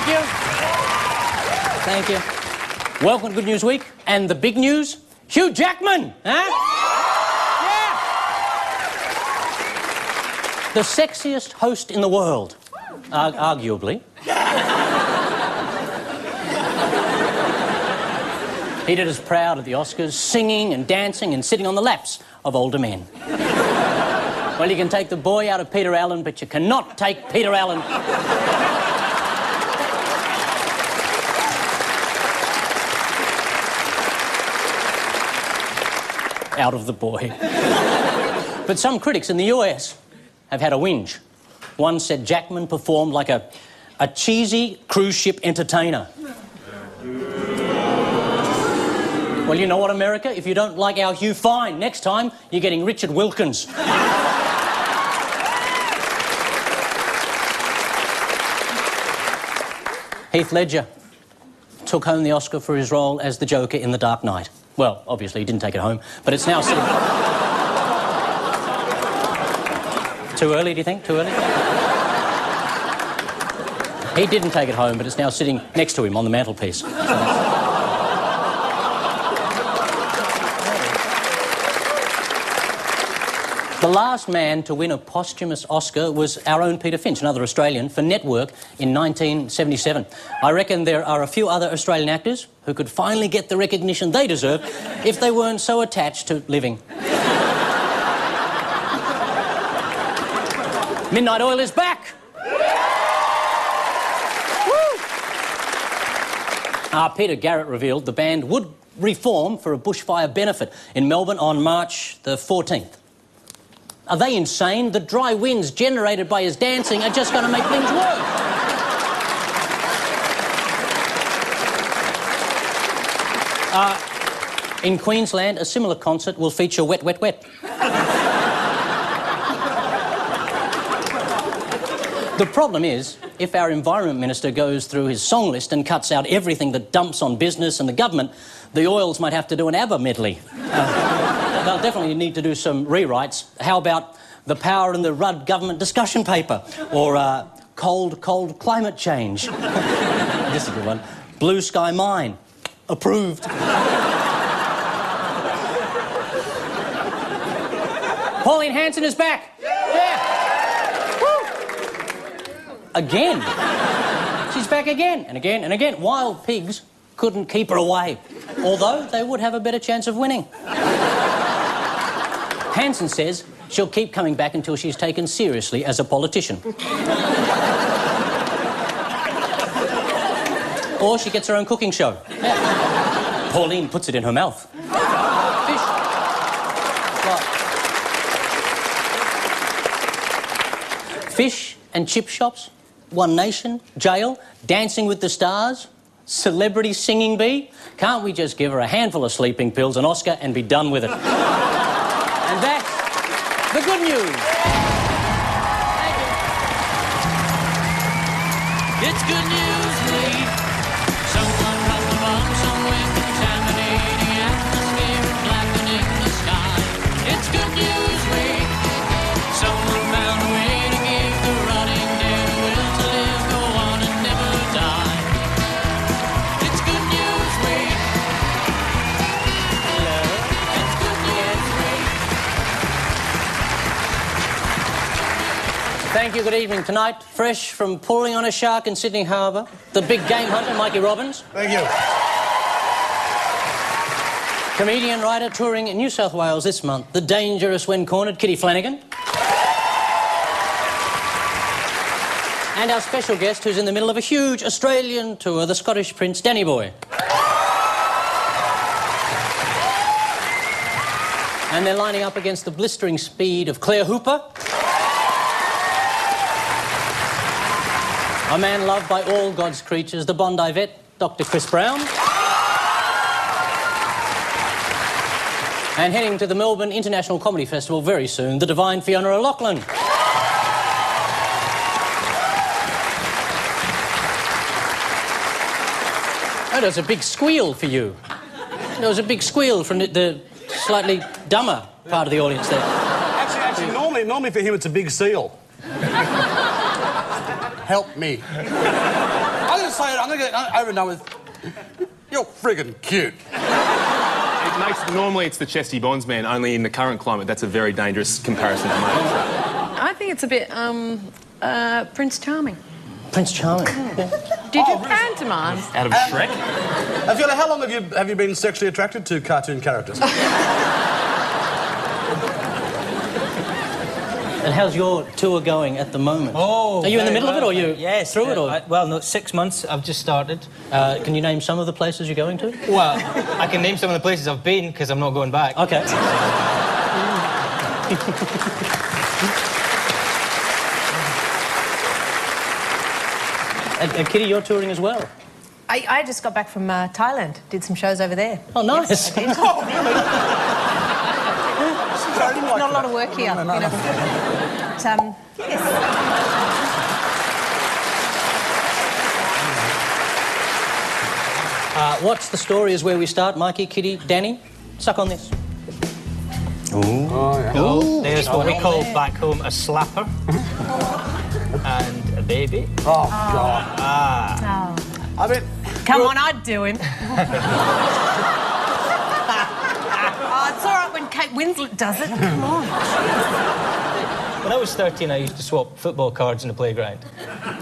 Thank you. Thank you. Welcome to Good News Week. And the big news, Hugh Jackman, huh? Yeah! The sexiest host in the world, arguably. He did us proud at the Oscars, singing and dancing and sitting on the laps of older men. Well, you can take the boy out of Peter Allen, but you cannot take Peter Allen out of the boy. But some critics in the US have had a whinge. One said Jackman performed like a cheesy cruise ship entertainer. Well, you know what, America? If you don't like our Hugh, fine. Next time, you're getting Richard Wilkins. Heath Ledger took home the Oscar for his role as the Joker in The Dark Knight. Well, obviously, he didn't take it home, but it's now sitting... Too early, do you think? Too early? He didn't take it home, but it's now sitting next to him on the mantelpiece. So the last man to win a posthumous Oscar was our own Peter Finch, another Australian, for Network in 1977. I reckon there are a few other Australian actors who could finally get the recognition they deserve if they weren't so attached to living. Midnight Oil is back! Peter Garrett revealed the band would reform for a bushfire benefit in Melbourne on March the 14th. Are they insane? The dry winds generated by his dancing are just going to make things worse. In Queensland, a similar concert will feature Wet, Wet, Wet. The problem is, if our Environment Minister goes through his song list and cuts out everything that dumps on business and the government, the Oils might have to do an ABBA medley. They'll definitely need to do some rewrites. How about The Power in the Rudd government discussion paper? Or Cold, Cold Climate Change? This is a good one. Blue Sky Mine. Approved. Pauline Hanson is back. Yeah. Woo. Again. She's back again and again and again. Wild pigs couldn't keep her away, although they would have a better chance of winning. Hanson says she'll keep coming back until she's taken seriously as a politician. Or she gets her own cooking show. Yeah. Pauline puts it in her mouth. Fish. What? Fish and chip shops, One Nation, jail, Dancing with the Stars, celebrity singing bee. Can't we just give her a handful of sleeping pills, an Oscar, and be done with it? And that's the good news. Thank you. It's good news, Lee. Someone dropped a bomb somewhere, contaminating the atmosphere, blackening the sky. It's good news, Lee. Someone found a way to give the rotting dead a will to live, go on and never die. It's good news, Lee. Hello. It's good news, Lee. Thank you, good evening. Tonight, fresh from pulling on a shark in Sydney Harbour, the big game hunter, Mikey Robbins. Thank you. Comedian, writer, touring in New South Wales this month, the dangerous when cornered, Kitty Flanagan. And our special guest, who's in the middle of a huge Australian tour, the Scottish Prince, Danny Bhoy. And they're lining up against the blistering speed of Claire Hooper. A man loved by all God's creatures, the Bondi vet, Dr. Chris Brown. And heading to the Melbourne International Comedy Festival very soon, the divine Fiona O'Loughlin. Oh, there was a big squeal for you. There was a big squeal from the slightly dumber part of the audience there. Actually, normally for him it's a big seal. Help me. I'm going to say it. I'm going to get over and done with. You're friggin' cute. Normally it's the chesty bondsman, only in the current climate that's a very dangerous comparison to make. I think it's a bit, Prince Charming. Prince Charming. Did you pantomime? Out of Shrek? Fiona, how long have you been sexually attracted to cartoon characters? And how's your tour going at the moment? Oh, are you in the middle of it, or are you through it? Or? Well, no, 6 months. I've just started. Can you name some of the places you're going to? Well, I can name some of the places I've been because I'm not going back. Okay. and Kitty, you're touring as well. I just got back from Thailand. Did some shows over there. Oh, nice. Yes, I did. Oh, really? Not a lot of work here. No. But, yes. What's the story is where we start. Mikey, Kitty, Danny, suck on this. There's what we call back home a slapper and a baby. Oh, God. I mean... Come on, I'd do him. It's all right when Kate Winslet does it. Come on. When I was 13, I used to swap football cards in the playground.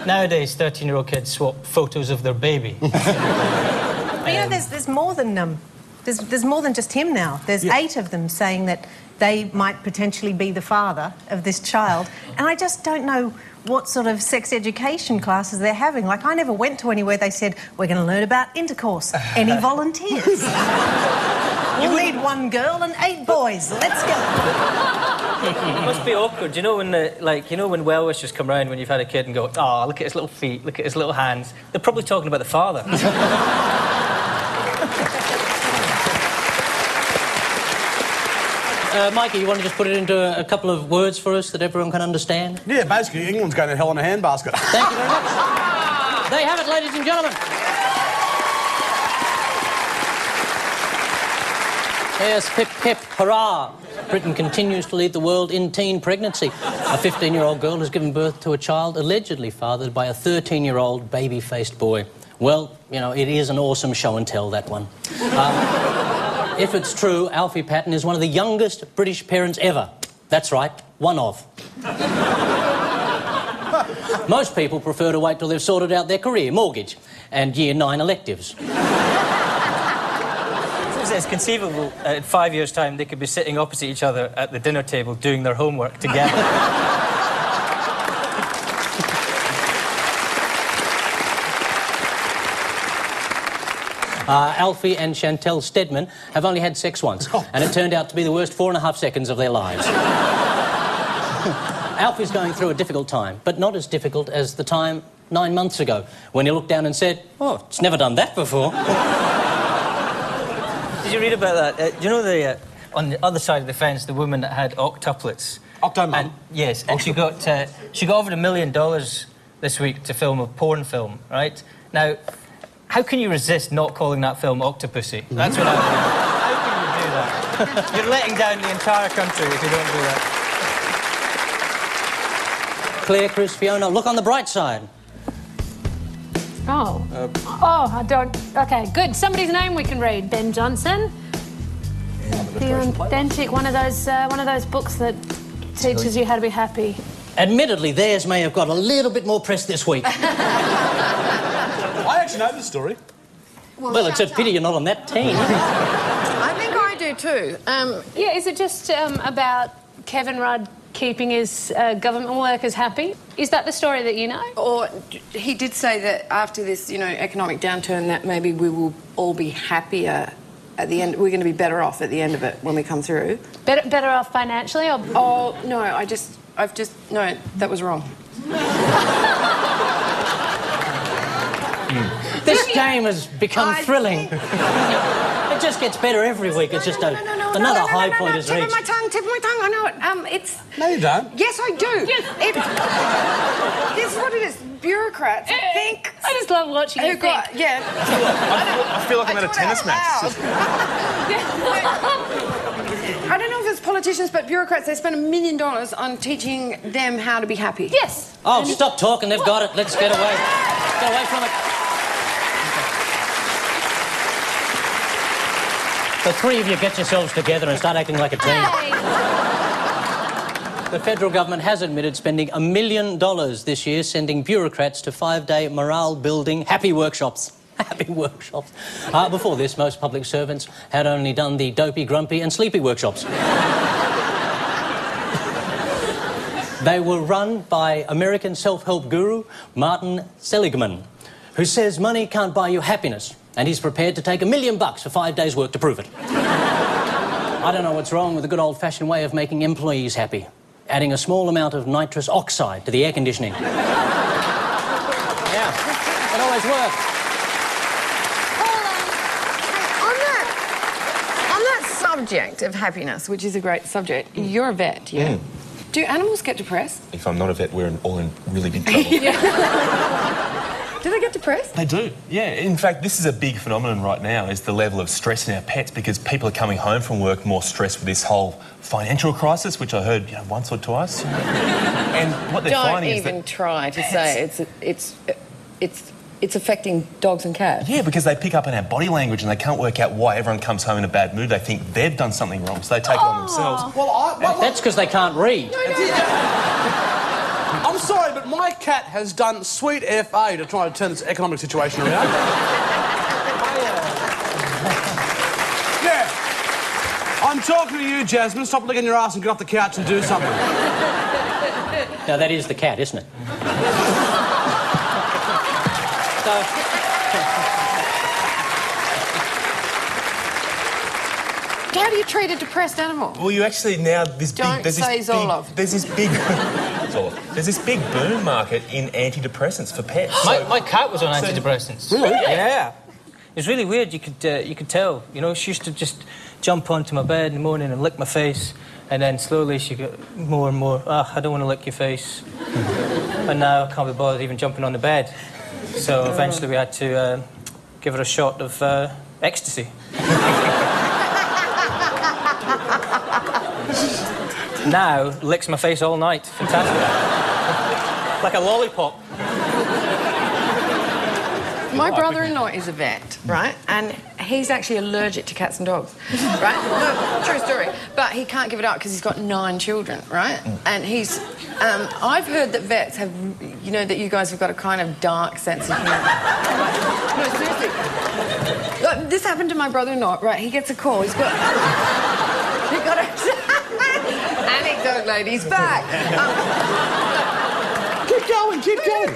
Nowadays, 13-year-old kids swap photos of their baby. But you know, there's more than there's more than just him now. There's 8 of them saying that they might potentially be the father of this child, and I just don't know what sort of sex education classes they're having. Like, I never went to anywhere they said, we're going to learn about intercourse. Any volunteers? We'll need 1 girl and 8 boys. Let's go. It must be awkward. You know when when well-wishers come round when you've had a kid and go, oh, look at his little feet, look at his little hands. They're probably talking about the father. Mikey, you want to just put it into a couple of words for us that everyone can understand? Yeah, basically, England's going to hell in a handbasket. Thank you very much. There you have it, ladies and gentlemen. Yes, pip, pip, hurrah. Britain continues to lead the world in teen pregnancy. A 15-year-old girl has given birth to a child allegedly fathered by a 13-year-old baby-faced boy. Well, you know, it is an awesome show and tell, that one. If it's true, Alfie Patton is one of the youngest British parents ever. That's right, one of. Most people prefer to wait till they've sorted out their career, mortgage, and Year 9 electives. It's conceivable in 5 years' time they could be sitting opposite each other at the dinner table doing their homework together. Alfie and Chantel Stedman have only had sex once, and it turned out to be the worst 4.5 seconds of their lives. Alfie's going through a difficult time, but not as difficult as the time 9 months ago, when he looked down and said, oh, it's never done that before. Did you read about that? You know, on the other side of the fence, the woman that had octuplets. Octomum. Yes, and she got offered $1 million this week to film a porn film, right? Now, how can you resist not calling that film Octopussy? That's what I mean. How can you do that? You're letting down the entire country if you don't do that. Claire, Chris, Fiona, look on the bright side. Oh. I don't... OK, good. Somebody's name we can read. Ben Johnson. The Authentic, one of those books that teaches you how to be happy. Admittedly, theirs may have got a little bit more press this week. I actually know this story. Well, it's a pity you're not on that team. I think I do too. Yeah, is it just about Kevin Rudd keeping his government workers happy? Is that the story that you know? Or he did say that after this, economic downturn, that maybe we will all be happier at the end. We're going to be better off at the end of it when we come through. Better off financially, or... Oh, no, no, that was wrong. This game has become thrilling. It just gets better every week. It's just another high point is reached. Tip of my tongue, I know it. It's... No, you don't. Yes, I do. Yes. This is what it is. Bureaucrats, I think... I just love watching you think. Yeah. I feel like I'm at a tennis match. I don't know if it's politicians, but bureaucrats, they spend $1 million on teaching them how to be happy. Yes. Oh, stop talking. They've got it. Let's get away. Get away from it. The three of you get yourselves together and start acting like a team. Hey! The federal government has admitted spending $1 million this year sending bureaucrats to 5-day morale-building happy workshops. Happy workshops. Before this, most public servants had only done the dopey, grumpy and sleepy workshops. They were run by American self-help guru Martin Seligman, who says money can't buy you happiness, and he's prepared to take $1 million for 5 days' work to prove it. I don't know what's wrong with the good old-fashioned way of making employees happy. Adding a small amount of nitrous oxide to the air conditioning. Yeah, it always works. On that subject of happiness, which is a great subject, you're a vet, yeah? Do animals get depressed? If I'm not a vet, we're all in really big trouble. Do they get depressed? They do, yeah. In fact, this is a big phenomenon right now, is the level of stress in our pets, because people are coming home from work more stressed with this whole financial crisis, which I heard, once or twice. And what they're finding is that... Don't even try to say it's affecting dogs and cats. Yeah, because they pick up on our body language and they can't work out why everyone comes home in a bad mood. They think they've done something wrong, so they take it on themselves. Well, That's because they can't read. I'm sorry, but my cat has done sweet FA to try to turn this economic situation around. Yeah. I'm talking to you, Jasmine. Stop licking your ass and get off the couch and do something. Now, that is the cat, isn't it? How do you treat a depressed animal? Well, you actually now... There's Don't say Zoloft. There's this big... There's this big boom market in antidepressants for pets. My cat was on antidepressants. Really? Yeah. It was really weird. You could tell. You know, she used to just jump onto my bed in the morning and lick my face, and then slowly she got more and more. I don't want to lick your face. And now I can't be bothered even jumping on the bed. So eventually we had to give her a shot of ecstasy. Now licks my face all night. Fantastic. Like a lollipop. My brother-in-law is a vet, right? And he's actually allergic to cats and dogs, right? No, true story. But he can't give it up because he's got 9 children, right? And he's... I've heard that vets have... You know, that you guys have got a kind of dark sense of humour. No, seriously. Look, this happened to my brother-in-law, right? He gets a call. He got a... Anecdote, ladies, back. Keep going, keep going.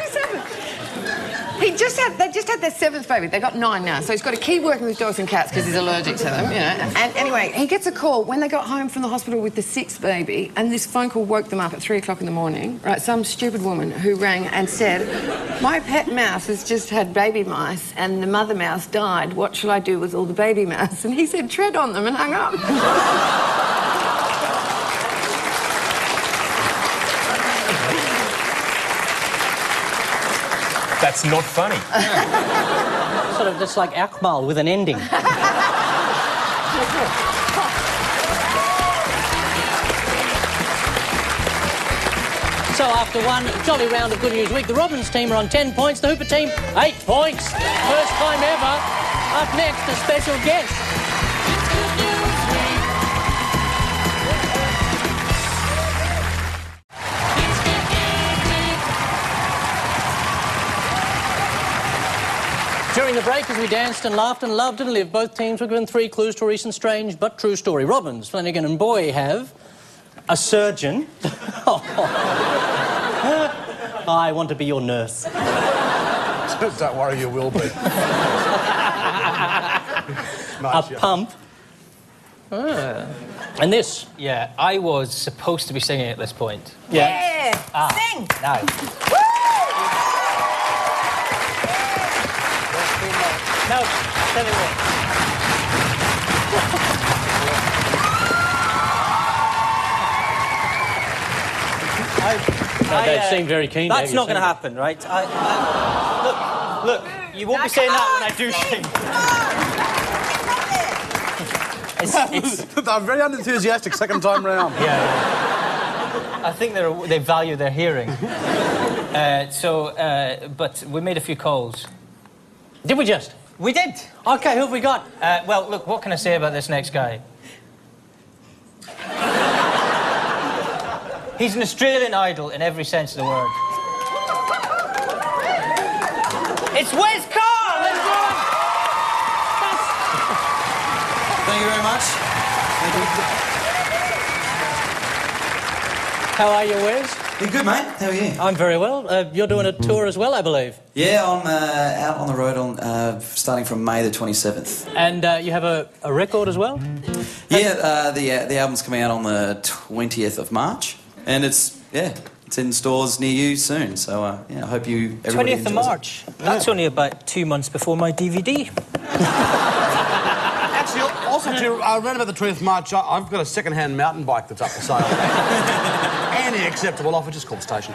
They just had their 7th baby. They got 9 now, so he's got to keep working with dogs and cats because he's allergic to them, you know. And anyway, he gets a call when they got home from the hospital with the 6th baby, and this phone call woke them up at 3 o'clock in the morning, right? Some stupid woman who rang and said, "My pet mouse has just had baby mice, and the mother mouse died. What shall I do with all the baby mouse?" And he said, "Tread on them," and hung up. That's not funny. Sort of just like Akmal with an ending. So after one jolly round of Good News Week, the Robbins team are on 10 points, the Hooper team 8 points. First time ever. Up next, a special guest. During the break, as we danced and laughed and loved and lived, both teams were given 3 clues to a recent strange but true story. Robbins, Flanagan and Bhoy have a surgeon. I want to be your nurse. Don't worry, you will be. Nice, a pump. And this. Yeah, I was supposed to be singing at this point. Yeah. Sing. Now. No, tell me what. They seem very keen. That's not going to happen, right? Look, you won't be saying that when I do sing. I'm very unenthusiastic second time round. Yeah. I think they value their hearing. But we made a few calls. Did we just? We did. OK, who have we got? Well, look, what can I say about this next guy? He's an Australian idol in every sense of the word. It's Wes Carr! Let's go! Thank you very much. Thank you. How are you, Wes? You good, mate? How are you? I'm very well. You're doing a tour as well, I believe. Yeah, I'm out on the road starting from May the 27th. And you have a record as well? Yeah, the album's coming out on the 20th of March, and it's in stores near you soon. So I hope you. 20th of March. That's only about 2 months before my DVD. Actually, also, I read about the 20th of March. I've got a second-hand mountain bike that's up for sale. Any acceptable offer, just call the station.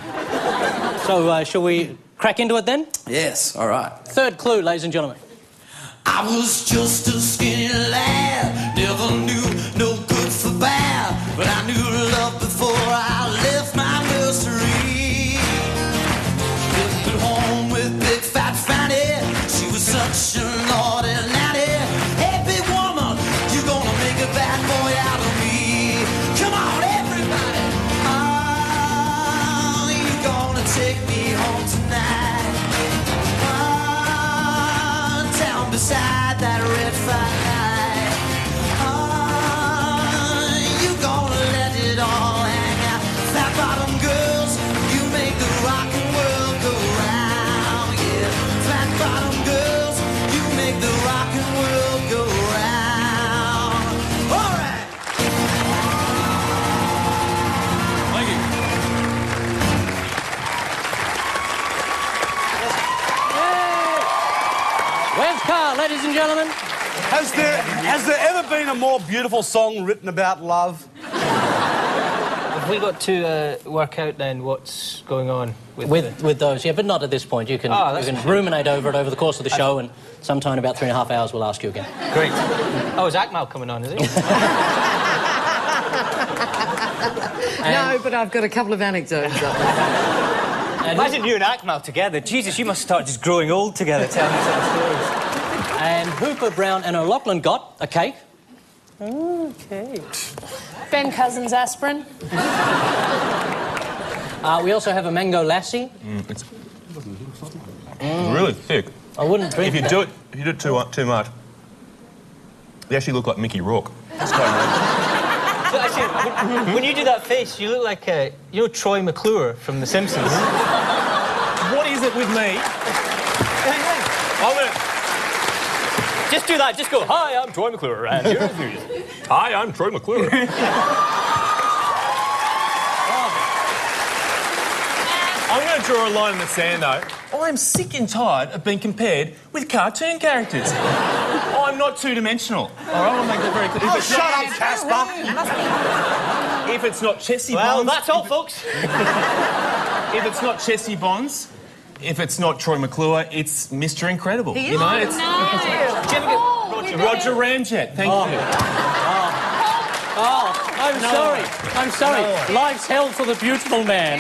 So, shall we crack into it then? Yes, all right. Third clue, ladies and gentlemen. I was just a skinny lad, never knew no good for bad, but I knew love before I left my nursery. Lived at home with Big Fat Fanny, she was such a naughty nanny. Hey, big woman, you gonna make a bad boy out of me. Come on, everybody. Oh, you gonna take me home tonight. Down beside that red fire. Oh, you gonna let it all hang out. Fat bottom girls, you make the rock and world go round. Yeah, fat bottom girls, you make the rock and world go round. All right. Thank you. Wes Carr, ladies and gentlemen. Has there ever been a more beautiful song written about love? Have we got to work out then what's going on With those, yeah, but not at this point. You can, you can ruminate over it over the course of the show, and sometime in about 3.5 hours we'll ask you again. Great. Oh, is Akmal coming on, is he? No, but I've got a couple of anecdotes. Imagine you and Akmal together. Jesus, you must start just growing old together, telling each other stories. And Hooper, Brown and O'Loughlin got a cake. Okay. Ben Cousins aspirin. We also have a mango lassie. It's really thick. I wouldn't drink If you do it too much, you actually look like Mickey Rourke. It's quite amazing. So actually, when you do that face, you look like, you know, Troy McClure from The Simpsons. What is it with me? Just do that. Just go, hi, I'm Troy McClure, and here's news. Hi, I'm Troy McClure. I'm going to draw a line in the sand, though. I'm sick and tired of being compared with cartoon characters. I'm not two-dimensional. All right, I want to make that very clear. Oh, shut up, Casper. If it's not Chessie Well, Bonds... that's all, folks. If it's not Chessie Bonds, if it's not Troy McClure, it's Mr. Incredible. You know, it's... Did you ever get Roger Ramjet, thank you. Oh, I'm sorry. I'm sorry. No. Life's hell for the beautiful man.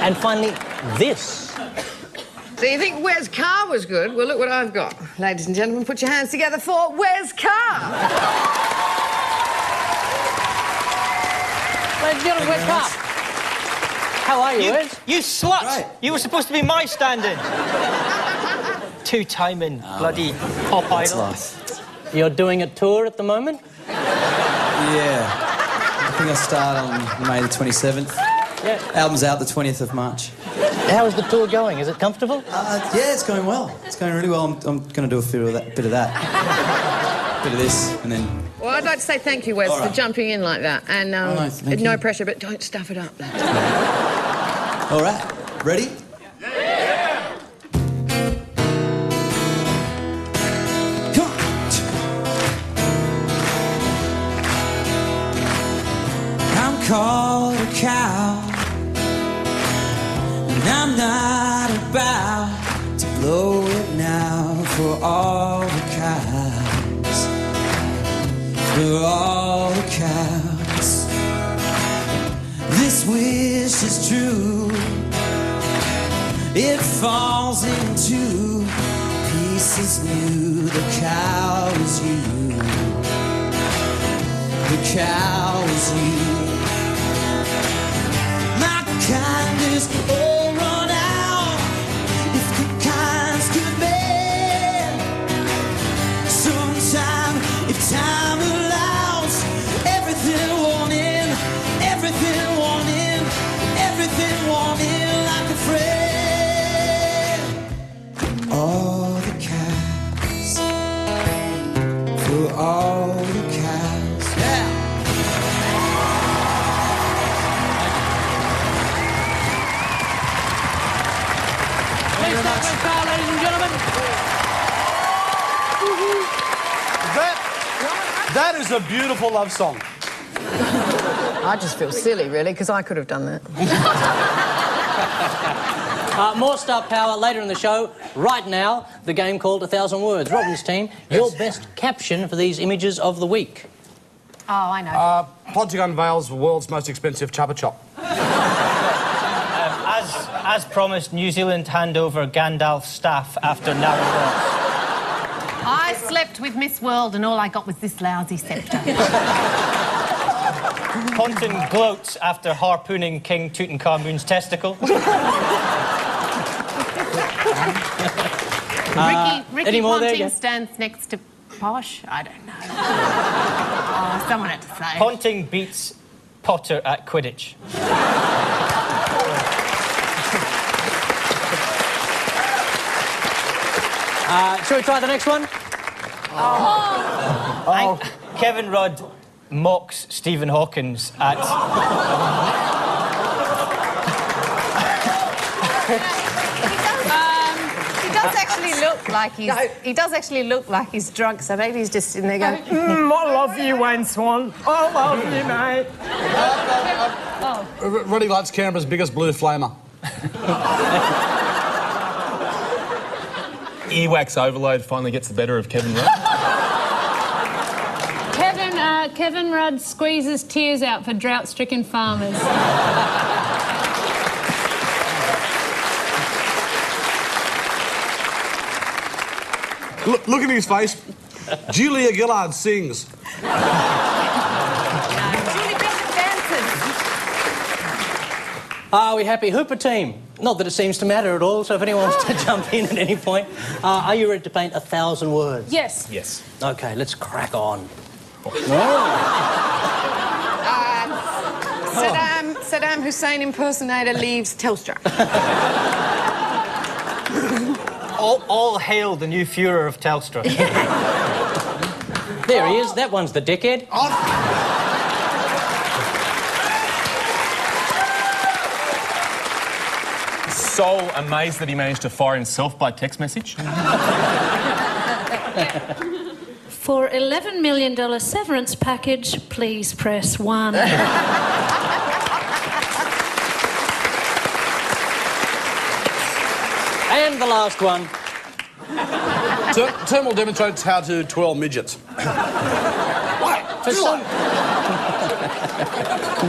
And finally, this. So you think Wes Carr was good? Well, look what I've got. Ladies and gentlemen, put your hands together for Wes Carr. Ladies and gentlemen, Wes Carr. How are you, Wes? You slut! Right. You were supposed to be my stand-in. Two-timing bloody pop That's idol. life. You're doing a tour at the moment? Yeah. I think I start on May the 27th. Yeah. Album's out the 20th of March. How is the tour going? Is it comfortable? Yeah, it's going well. It's going really well. I'm going to do a bit of that. Bit of this, and then... Well, I'd like to say thank you, Wes, All right. for jumping in like that. And thank no you. pressure, but don't stuff it up. All right. Ready? Yeah! Come on. I'm called a cow, and I'm not about to blow it now for all the cows, for all the cows. This wish is true. it falls into pieces new. The cow is you. The cow is you. My kind is all run out. If the kinds could bear, sometime, if time allows, everything worn in, everything worn in, everything worn in like a friend. All the cows, for all the cows, yeah. Please start with Carl, ladies and gentlemen. That is a beautiful love song. I just feel silly, really, because I could have done that. More star power later in the show. Right now, the game called 1,000 Words. Robin's team, your best caption for these images of the week. Oh, I know. Podgy unveils the world's most expensive chubba chop. As promised, New Zealand hand over Gandalf's staff after narrow loss. I slept with Miss World and all I got was this lousy sceptre. Ponton gloats after harpooning King Tutankhamun's testicle. Ricky any more there, Ponting yeah? stands next to Posh? I don't know. Oh, someone had to say. Ponting beats Potter at Quidditch. Shall we try the next one? Kevin Rudd mocks Stephen Hawkins at... He does actually look like he's... He does actually look like he's drunk, so maybe he's just in there going, I love you, Wayne Swan. I love you, mate. Roddy likes Canberra's biggest blue flamer. Earwax overload finally gets the better of Kevin Rudd. Kevin Rudd squeezes tears out for drought-stricken farmers. Look at his face. Julia Gillard sings. Julie Bishop dances. Are we happy? Hooper team. Not that it seems to matter at all, so if anyone wants to jump in at any point. Are you ready to paint 1,000 words? Yes. Yes. OK, let's crack on. Saddam Hussein impersonator leaves Telstra. all hail the new Führer of Telstra. There he is. That one's the dickhead. So amazed that he managed to fire himself by text message. For $11 million severance package, please press 1. And the last one. Thermal demonstrates how to twirl midgets. For some...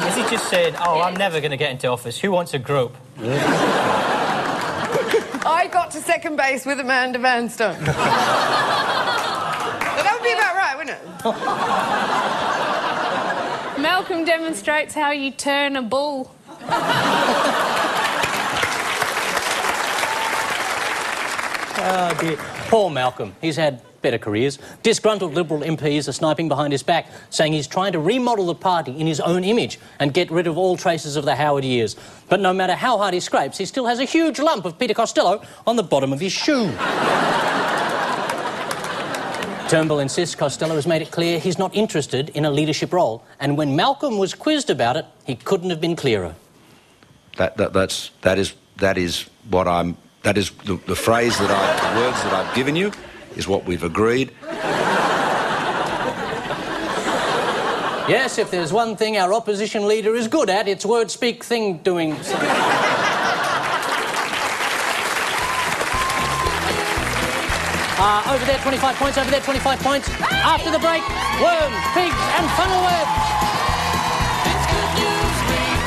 Has he just said, I'm never going to get into office. Who wants a grope? I got to second base with Amanda Vanstone. That would be about right, wouldn't it? Malcolm demonstrates how you turn a bull. Oh, dear. Poor Malcolm. He's had better careers. Disgruntled Liberal MPs are sniping behind his back, saying he's trying to remodel the party in his own image and get rid of all traces of the Howard years. But no matter how hard he scrapes, he still has a huge lump of Peter Costello on the bottom of his shoe. Turnbull insists Costello has made it clear he's not interested in a leadership role, and when Malcolm was quizzed about it, he couldn't have been clearer. That is what I'm. That is the phrase the words that I've given you is what we've agreed. Yes, if there's one thing our opposition leader is good at, it's word speak thing doing. Over there, 25 points, over there, 25 points. After the break, worms, pigs and funnel webs. It's good news week.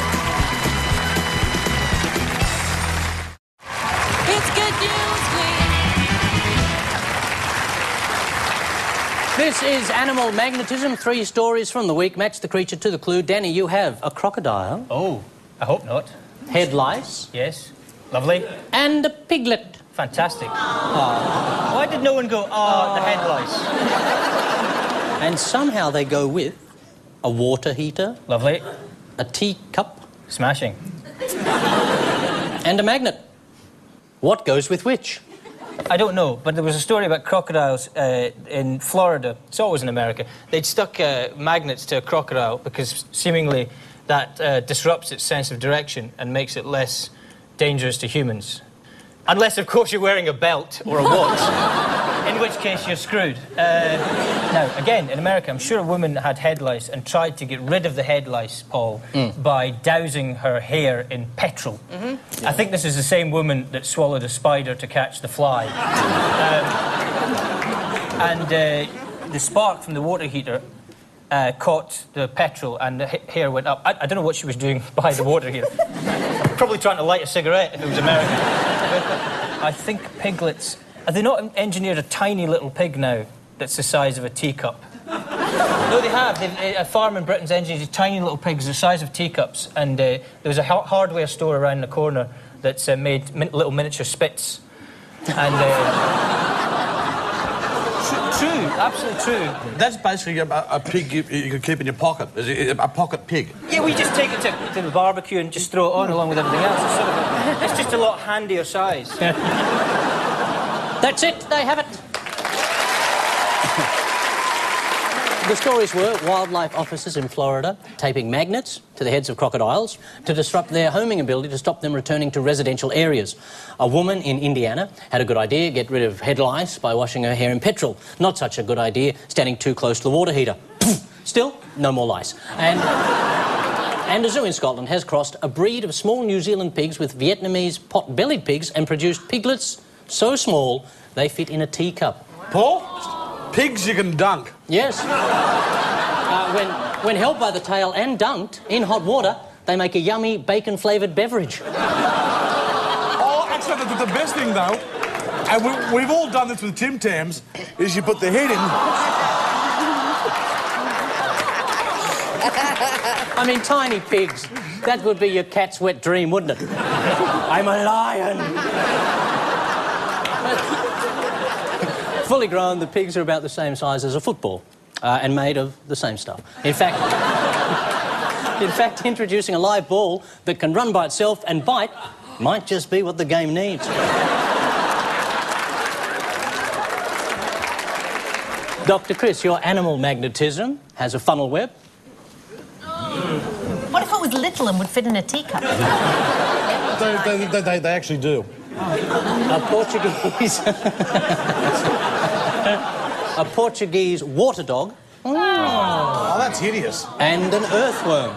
This is Animal Magnetism. 3 stories from the week. Match the creature to the clue. Danny, you have a crocodile. Oh, I hope not. Head lice. Yes. Lovely. And a piglet. Fantastic. Oh. Why did no one go, the head lice? And somehow they go with a water heater. Lovely. A teacup. Smashing. And a magnet. What goes with which? I don't know, but there was a story about crocodiles in Florida. It's always in America. They'd stuck magnets to a crocodile because seemingly that disrupts its sense of direction and makes it less dangerous to humans. Unless, of course, you're wearing a belt or a watch, in which case you're screwed. Now, again, in America, I'm sure a woman had head lice and tried to get rid of the head lice, Paul, by dousing her hair in petrol. I think this is the same woman that swallowed a spider to catch the fly. The spark from the water heater caught the petrol and the hair went up. I don't know what she was doing by the water heater. Probably trying to light a cigarette if it was American. I think piglets... Have they not engineered a tiny little pig now that's the size of a teacup? No, they have. A farm in Britain's engineered tiny little pigs the size of teacups, and there was a hardware store around the corner that's made little miniature spits. And... True, absolutely true. That's basically a pig you could keep in your pocket. A pocket pig. Yeah, we just take it to the barbecue and just throw it on along with everything else. It's just a lot handier size. That's it. They have it. The stories were wildlife officers in Florida taping magnets to the heads of crocodiles to disrupt their homing ability to stop them returning to residential areas. A woman in Indiana had a good idea, get rid of head lice by washing her hair in petrol. Not such a good idea, standing too close to the water heater. Still, no more lice. And a zoo in Scotland has crossed a breed of small New Zealand pigs with Vietnamese pot-bellied pigs and produced piglets so small they fit in a teacup. Paul? Pigs you can dunk. Yes. When held by the tail and dunked in hot water, they make a yummy bacon-flavoured beverage. Oh, actually, the best thing, though, and we've all done this with Tim Tams, is you put the head in... I mean, tiny pigs. That would be your cat's wet dream, wouldn't it? I'm a lion. Fully grown, the pigs are about the same size as a football and made of the same stuff. In fact, introducing a live ball that can run by itself and bite might just be what the game needs. Dr. Chris, your animal magnetism has a funnel web. What if it was little and would fit in a teacup? They actually do. A Portuguese water dog. Oh, that's hideous. And an earthworm.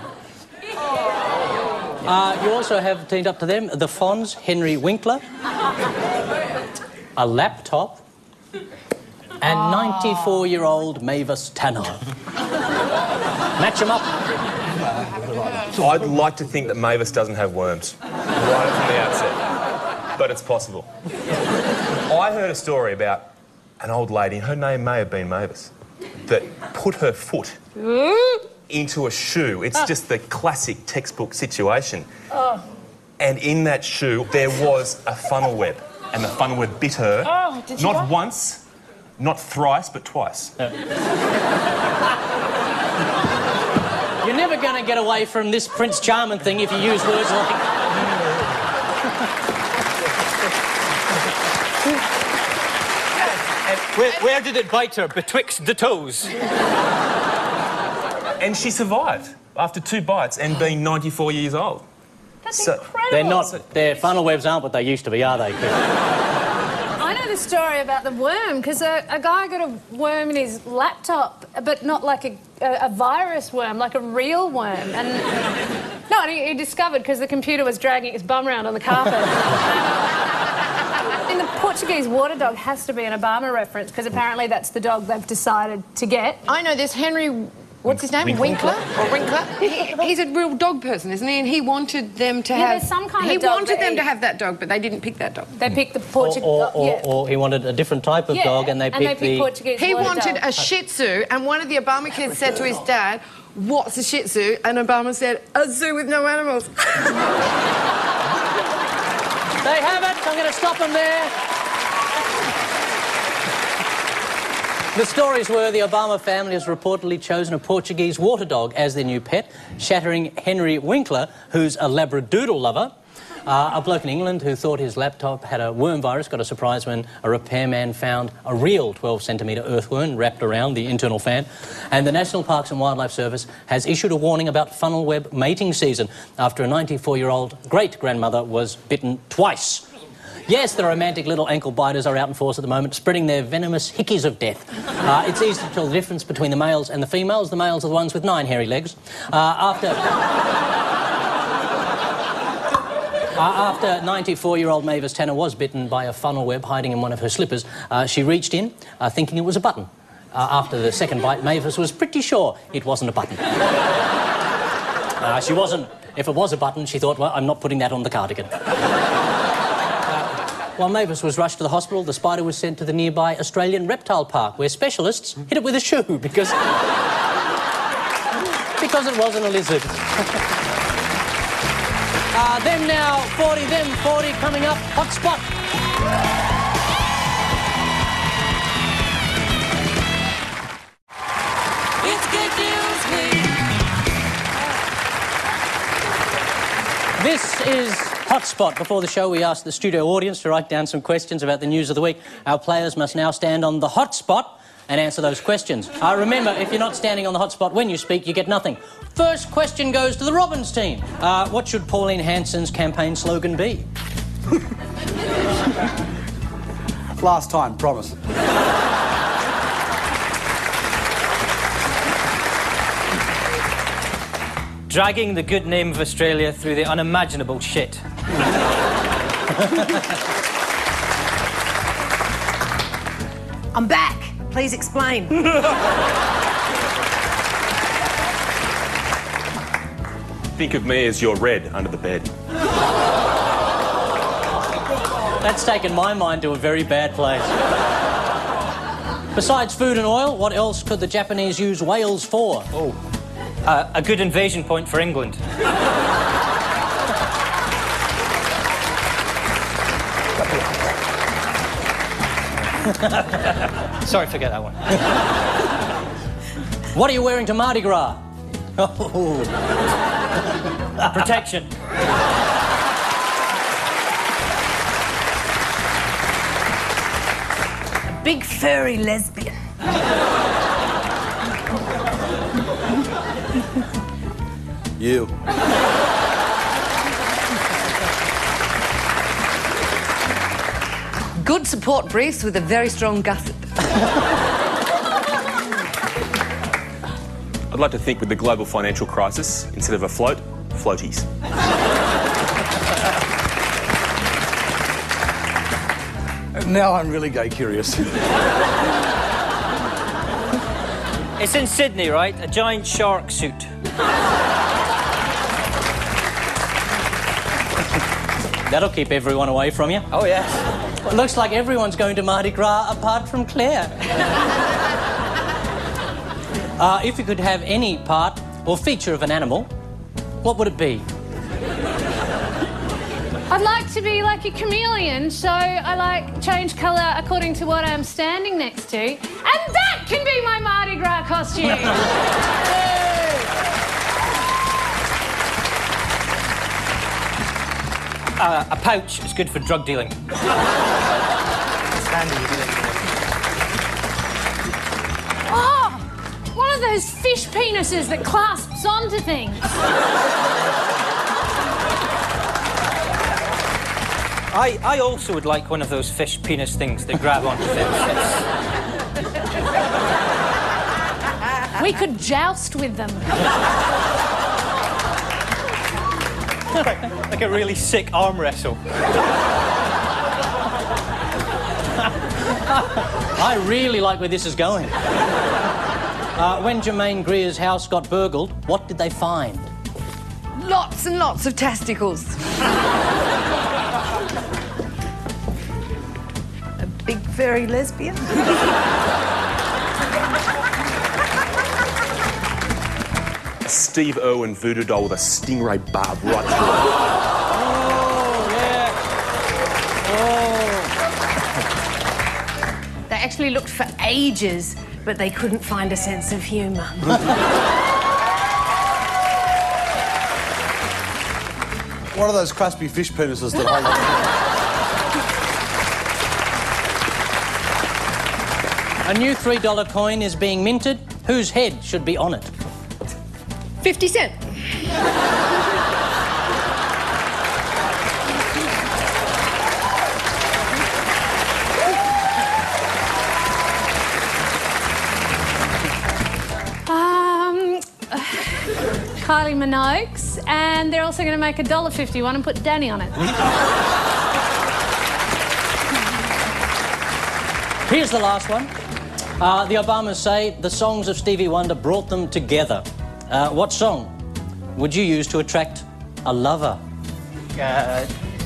You also have teamed up to them the Fonz, Henry Winkler, a laptop, and 94-year-old Mavis Tanner. Match them up. I'd like to think that Mavis doesn't have worms right from the outset, but it's possible. I heard a story about an old lady, and her name may have been Mavis, that put her foot into a shoe. It's just the classic textbook situation. And in that shoe, there was a funnel web, and the funnel web bit her. Not once, not thrice, but twice. You're never going to get away from this Prince Charming thing if you use words like... Where did it bite her? Betwixt the toes. And she survived after 2 bites and being 94 years old. That's incredible. They're not... Their funnel webs aren't what they used to be, are they? I know the story about the worm, because a guy got a worm in his laptop, but not like a virus worm, like a real worm. And no, he discovered because the computer was dragging his bum around on the carpet. And the Portuguese water dog has to be an Obama reference, because apparently that's the dog they've decided to get. I know this Henry What's his name? Winkler? Or Winkler? He's a real dog person, isn't he? And he wanted them to have... there's some kind he of dog wanted that them he- to have that dog, but they didn't pick that dog. They picked the Portuguese... Or he wanted a different type of dog, and they picked the... Portuguese. He water wanted dog. a Shih Tzu, and one of the Obama kids said to his dad, "What's a Shih Tzu?" And Obama said, "A zoo with no animals." They have it. I'm going to stop them there. The stories were the Obama family has reportedly chosen a Portuguese water dog as their new pet, shattering Henry Winkler, who's a Labradoodle lover. A bloke in England who thought his laptop had a worm virus got a surprise when a repairman found a real 12-centimetre earthworm wrapped around the internal fan. And the National Parks and Wildlife Service has issued a warning about funnel web mating season after a 94-year-old great-grandmother was bitten twice. Yes, the romantic little ankle biters are out in force at the moment, spreading their venomous hickeys of death. It's easy to tell the difference between the males and the females. The males are the ones with 9 hairy legs. After 94-year-old Mavis Tanner was bitten by a funnel web hiding in one of her slippers, she reached in, thinking it was a button. After the second bite, Mavis was pretty sure it wasn't a button. She wasn't. If it was a button, she thought, well, I'm not putting that on the cardigan. While Mavis was rushed to the hospital, the spider was sent to the nearby Australian reptile park, where specialists hit it with a shoe because it wasn't a lizard. Them now, 40, them 40, coming up, hot spot. It's good news week. This is Hotspot. Before the show, we asked the studio audience to write down some questions about the news of the week. Our players must now stand on the hot spot and answer those questions. Remember, if you're not standing on the hot spot when you speak, you get nothing. First question goes to the Robbins team. What should Pauline Hanson's campaign slogan be? Last time, promise. Dragging the good name of Australia through the unimaginable shit. I'm back. Please explain. Think of me as your red under the bed. That's taken my mind to a very bad place. Besides food and oil, what else could the Japanese use whales for? Oh, a good invasion point for England. Sorry, forget that one. What are you wearing to Mardi Gras? Oh. Protection. Big furry lesbian. You. Good support briefs with a very strong gusset. I'd like to think with the global financial crisis, instead of a float, floaties. Now I'm really gay curious. It's in Sydney, right? A giant shark suit. That'll keep everyone away from you. Oh, yes. Well, looks like everyone's going to Mardi Gras apart from Claire. If you could have any part or feature of an animal, what would it be? I'd like to be like a chameleon, so I like change colour according to what I'm standing next to, and that can be my Mardi Gras costume. A pouch is good for drug dealing. It's handy, isn't it? Oh, one of those fish penises that clasps onto things. I also would like one of those fish penis things that grab onto things. We could joust with them. Like a really sick arm wrestle. I really like where this is going. When Jermaine Greer's house got burgled, what did they find? Lots and lots of testicles. A big furry lesbian? Steve Irwin voodoo doll with a stingray barb right through it. Oh, yeah. Oh. They actually looked for ages, but they couldn't find a sense of humour. What are those crispy fish penises that hold up? A new $3 coin is being minted. Whose head should be on it? 50 Cent. Kylie Minogue's, and they're also going to make a $1.50 one and put Danny on it. Here's the last one. The Obamas say the songs of Stevie Wonder brought them together. What song would you use to attract a lover?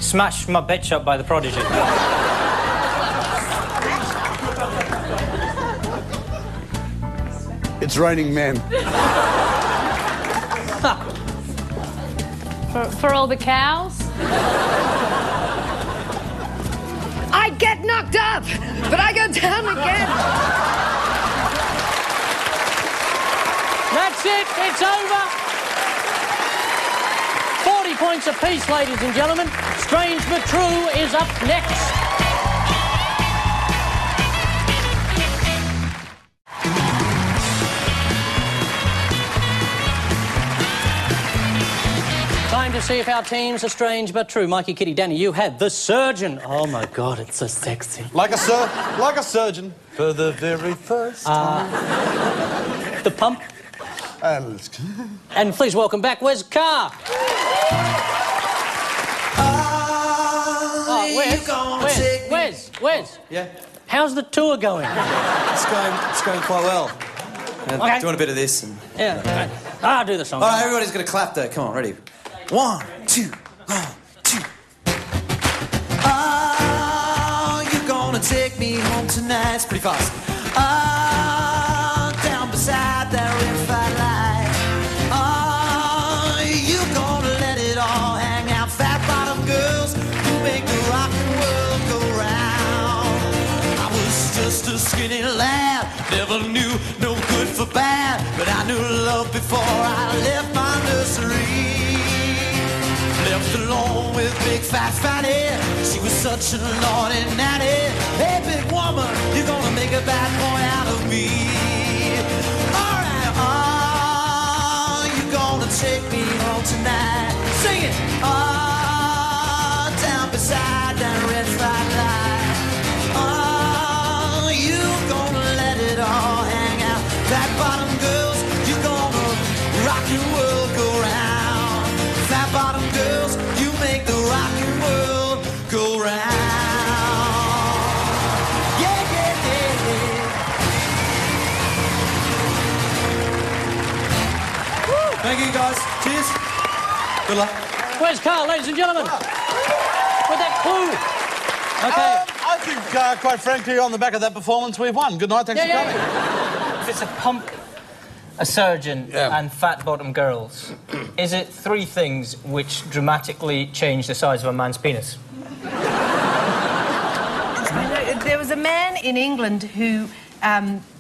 Smash My Bitch Up by The Prodigy. It's Raining Men. For all the cows? I get knocked up, but I go down again. That's it. It's over. 40 points apiece, ladies and gentlemen. Strange but True is up next. Time to see if our teams are strange but true. Mikey, Kitty, Danny, you had the surgeon. Oh my God, it's so sexy. Like a surgeon for the very first time. The pump. And please welcome back Wes Carr. Wes. Yeah? How's the tour going? It's going quite well. Okay. Doing a bit of this and... Yeah, okay. I'll do the song. All right, everybody's going to clap though. Come on, ready? 1, 2, 1, 2. Oh, you're gonna take me home tonight. It's pretty fast. Oh, down beside that red light. Oh, you gonna let it all hang out. Fat bottom girls who make the rock and world go round. I was just a skinny lad, never knew no good for bad, but I knew love before I left my nursery. Left alone with big fat fatty. She was such a naughty natty. Hey, big woman, you're gonna make a bad boy out of me. Alright, you're gonna take me home tonight. Sing it! Down beside that red flag light. You're gonna let it all hang out. Fat bottom girls, you're gonna rock your world go round. Fat bottom girls, you make the rockin' world go round. Yeah, yeah, yeah, yeah. Woo. Thank you, guys. Cheers. Good luck. Where's Carl, ladies and gentlemen? With that clue. Okay. I think, quite frankly, on the back of that performance, we've won. Good night, thanks for coming. If it's a pump, a surgeon, and fat bottom girls, is it 3 things which dramatically change the size of a man's penis? There was a man in England who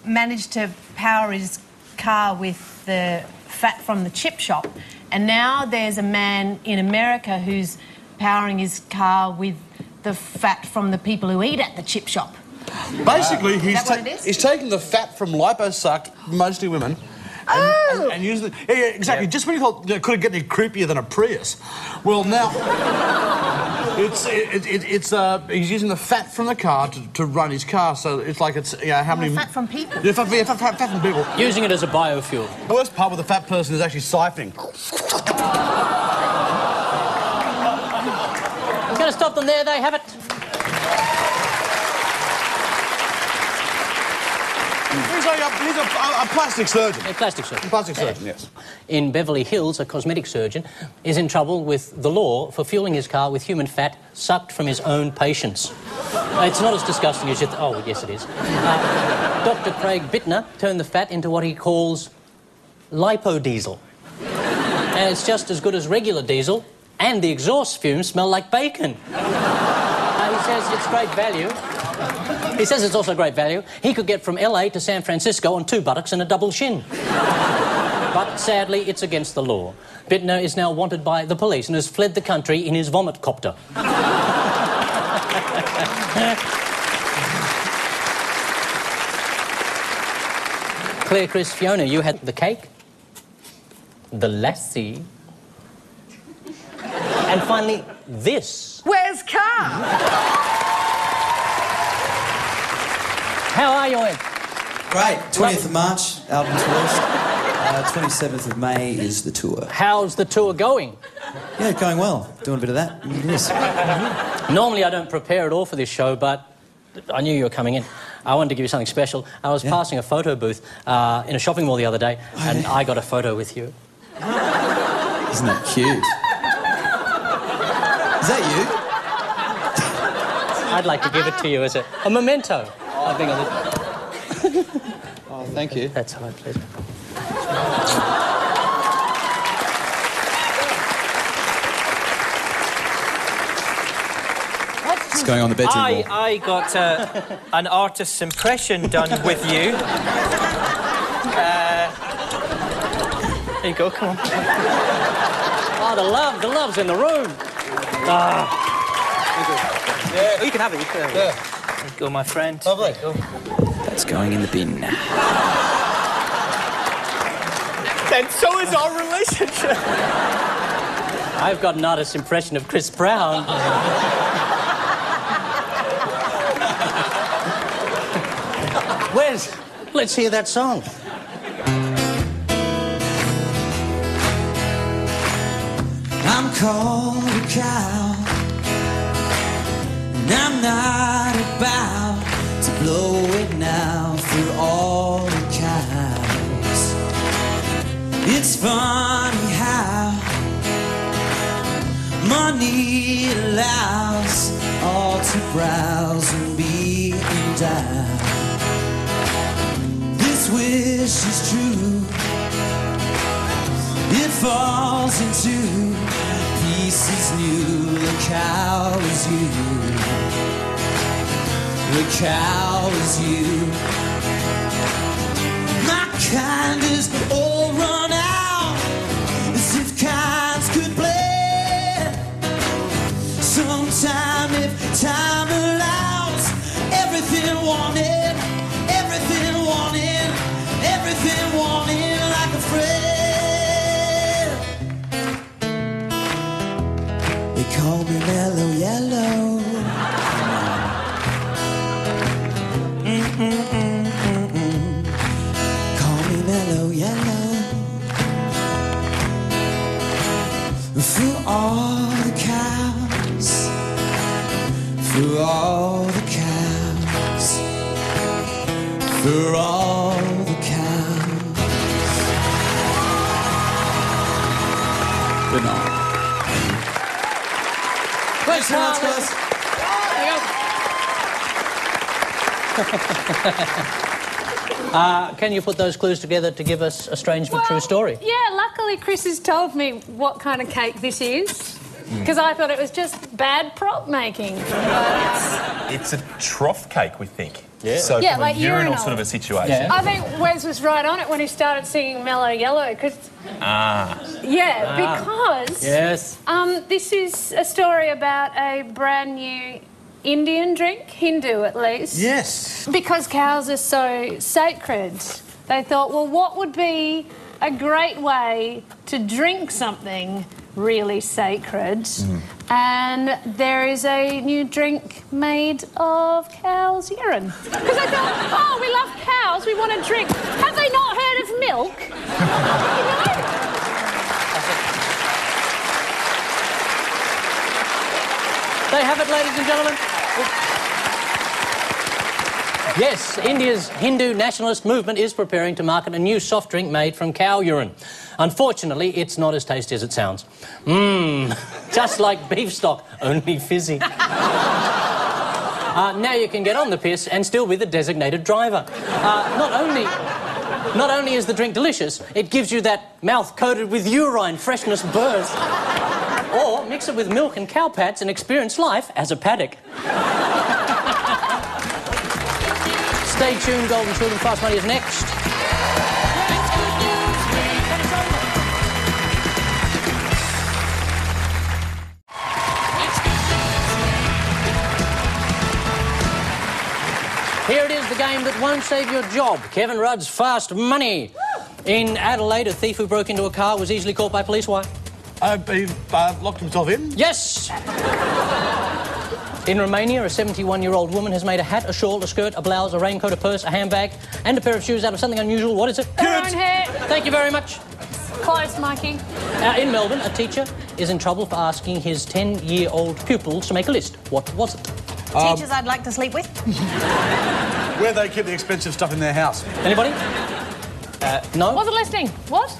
managed to power his car with the fat from the chip shop, and now there's a man in America who's powering his car with the fat from the people who eat at the chip shop. Basically, Is that what it is? he's taking the fat from liposucked, mostly women, and using it. Yeah, exactly. Yeah. Just when you thought it couldn't get any creepier than a Prius. Well, now he's using the fat from the car to run his car. So it's like it's how many Fat from people. Yeah, fat from people. Using it as a biofuel. The worst part with the fat person is actually siphoning. I'm going to stop them there. They have it. He's a plastic surgeon. A plastic surgeon. Plastic surgeon, yes. In Beverly Hills, a cosmetic surgeon is in trouble with the law for fueling his car with human fat sucked from his own patients. It's not as disgusting as you... Oh, yes, it is. Dr. Craig Bittner turned the fat into what he calls lipodiesel. And it's just as good as regular diesel, and the exhaust fumes smell like bacon. He says it's great value. He says it's also great value. He could get from LA to San Francisco on 2 buttocks and a double shin. But sadly, it's against the law. Bittner is now wanted by the police and has fled the country in his vomit copter. Claire, Chris, Fiona, you had the cake, the lassie, and finally, this. Wes Carr? How are you, Ed? Great. 20th of March, album released. 27th of May is the tour. How's the tour going? Yeah, going well. Doing a bit of that. It is. Normally I don't prepare at all for this show, but I knew you were coming in. I wanted to give you something special. I was passing a photo booth in a shopping mall the other day, and I got a photo with you. Isn't that cute? Is that you? I'd like to give it to you as a memento. I think Oh, thank you. That's all right, please. What's going on the bedroom wall? I got an artist's impression done with you. There you go, come on. Oh, the love's in the room. Yeah, oh, you can have it, There you go, my friend. Lovely. That's going in the bin. Then so is our relationship. I've got an artist's impression of Chris Brown. Wes, let's hear that song. I'm called a cow, and I'm not about to blow it now for all the cows. It's funny how money allows all to browse and be endowed. This wish is true. It falls into pieces new. The cow is you. The cow is you. My kind is all run out, as if kinds could blend. Sometime, if time allows, everything wanted, everything wanted, everything wanted like a friend. They call me Mellow Yellow. Call me Mellow Yellow. For all the cows, for all the cows, for all the cows. Good night. Thanks so much, guys. Can you put those clues together to give us a strange but true story? Yeah, luckily Chris has told me what kind of cake this is. Because I thought it was just bad prop making. But It's a trough cake, we think. Yeah. So Yeah, from like a urinal urinal. sort of a situation. Yeah. I think Wes was right on it when he started singing Mellow Yellow, because... because... Yes. This is a story about a brand new Indian drink, Hindu at least. Yes. Because cows are so sacred, they thought, well, what would be a great way to drink something really sacred? And there is a new drink made of cow's urine. Because they thought, oh, we love cows, we want to drink. Have they not heard of milk? You know? They have it, ladies and gentlemen. Yes, India's Hindu nationalist movement is preparing to market a new soft drink made from cow urine. Unfortunately, it's not as tasty as it sounds. Just like beef stock, only fizzy. Now you can get on the piss and still be the designated driver. Not only is the drink delicious, it gives you that mouth coated with urine freshness burst. Or mix it with milk and cow pats and experience life as a paddock. Stay tuned, Golden Children. Fast Money is next. Here it is, the game that won't save your job. Kevin Rudd's Fast Money. In Adelaide, a thief who broke into a car was easily caught by police. Why? He locked himself in? Yes! In Romania, a 71-year-old woman has made a hat, a shawl, a skirt, a blouse, a raincoat, a purse, a handbag, and a pair of shoes out of something unusual. What is it? Her own hair. Thank you very much. Close, Mikey. In Melbourne, a teacher is in trouble for asking his 10-year-old pupils to make a list. What was it? Teachers I'd like to sleep with. Where they keep the expensive stuff in their house. Anybody? No? What's the listing? What?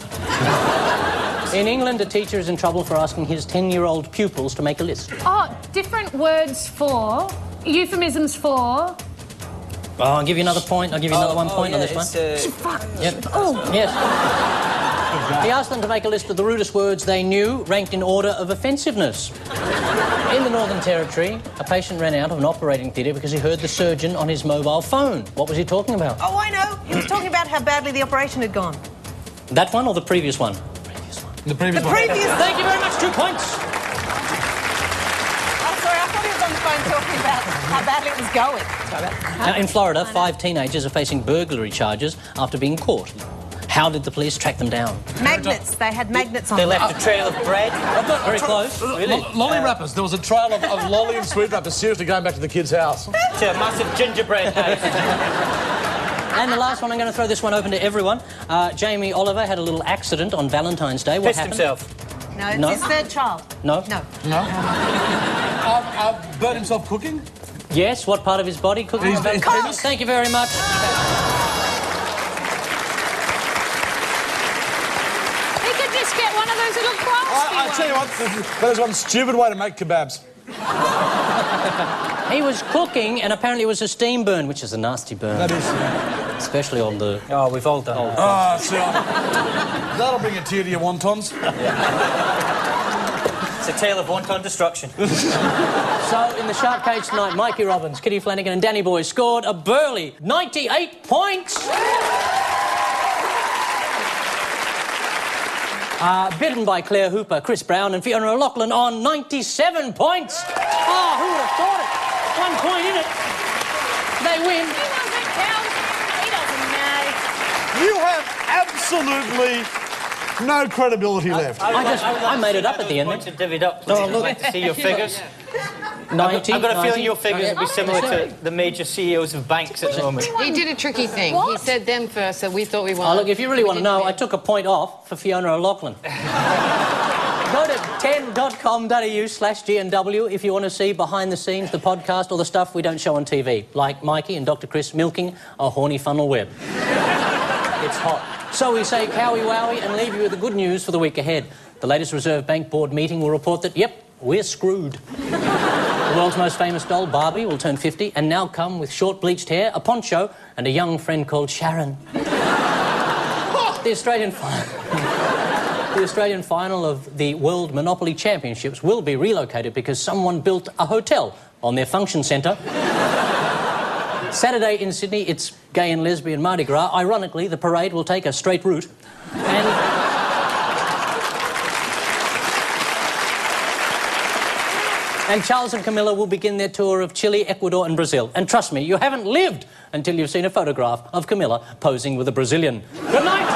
In England, a teacher is in trouble for asking his 10-year-old pupils to make a list. Oh, different words for, euphemisms for... Oh, I'll give you another point. I'll give you another 1 point on this one. Yep. Oh. Yes. He asked them to make a list of the rudest words they knew, ranked in order of offensiveness. In the Northern Territory, a patient ran out of an operating theatre because he heard the surgeon on his mobile phone. What was he talking about? Oh, I know. He was talking about how badly the operation had gone. That one or the previous one? The previous one. Previous... Thank you very much. 2 points. I'm sorry, I thought he was on the phone talking about how badly it was going. Now, in Florida, 5 teenagers are facing burglary charges after being caught. How did the police track them down? Magnets. They had magnets on They them. left a trail of bread. Very close. Really? Lolly wrappers. There was a trail of lolly and sweet wrappers seriously going back to the kid's house. To a massive gingerbread house. And the last one, I'm going to throw this one open to everyone. Jamie Oliver had a little accident on Valentine's Day. What Pissed happened? himself. No, it's No. his third child. No. No. No? Burnt himself cooking? Yes, what part of his body? Cooking? His penis? Thank you very much. He could just get one of those little crafty I tell you what, there's one stupid way to make kebabs. He was cooking, and apparently it was a steam burn, which is a nasty burn. That is. Especially on the... Oh, we've all done that. Oh, see, that'll bring a tear to your wontons. It's a tale of wonton destruction. So, in the shark cage tonight, Mikey Robbins, Kitty Flanagan and Danny Boy scored a burly 98 points. Bidden by Claire Hooper, Chris Brown and Fiona O'Loughlin on 97 points. Oh, who would have thought it? 1 point in it. They win. He doesn't count. He doesn't know. You have absolutely no credibility left. I made it up at the end. To divvied up, please. I'd like to see your figures. 90. I've got a feeling 90. your figures will be similar to the major CEOs of banks at the moment. He did a tricky thing. What? He said them first, so we thought we won. Oh, look, if you really want to know, I took a point off for Fiona O'Loughlin. Go to 10.com.au/GNW if you want to see behind the scenes, the podcast, or the stuff we don't show on TV, like Mikey and Dr. Chris milking a horny funnel web. It's hot. So we say cowie wowie and leave you with the good news for the week ahead. The latest Reserve Bank board meeting will report that, yep, we're screwed. The world's most famous doll, Barbie, will turn 50 and now come with short bleached hair, a poncho, and a young friend called Sharon. The Australian final of the World Monopoly Championships will be relocated because someone built a hotel on their function centre. Saturday in Sydney, it's gay and lesbian Mardi Gras. Ironically, the parade will take a straight route. And Charles and Camilla will begin their tour of Chile, Ecuador and Brazil. And trust me, you haven't lived until you've seen a photograph of Camilla posing with a Brazilian. Good night!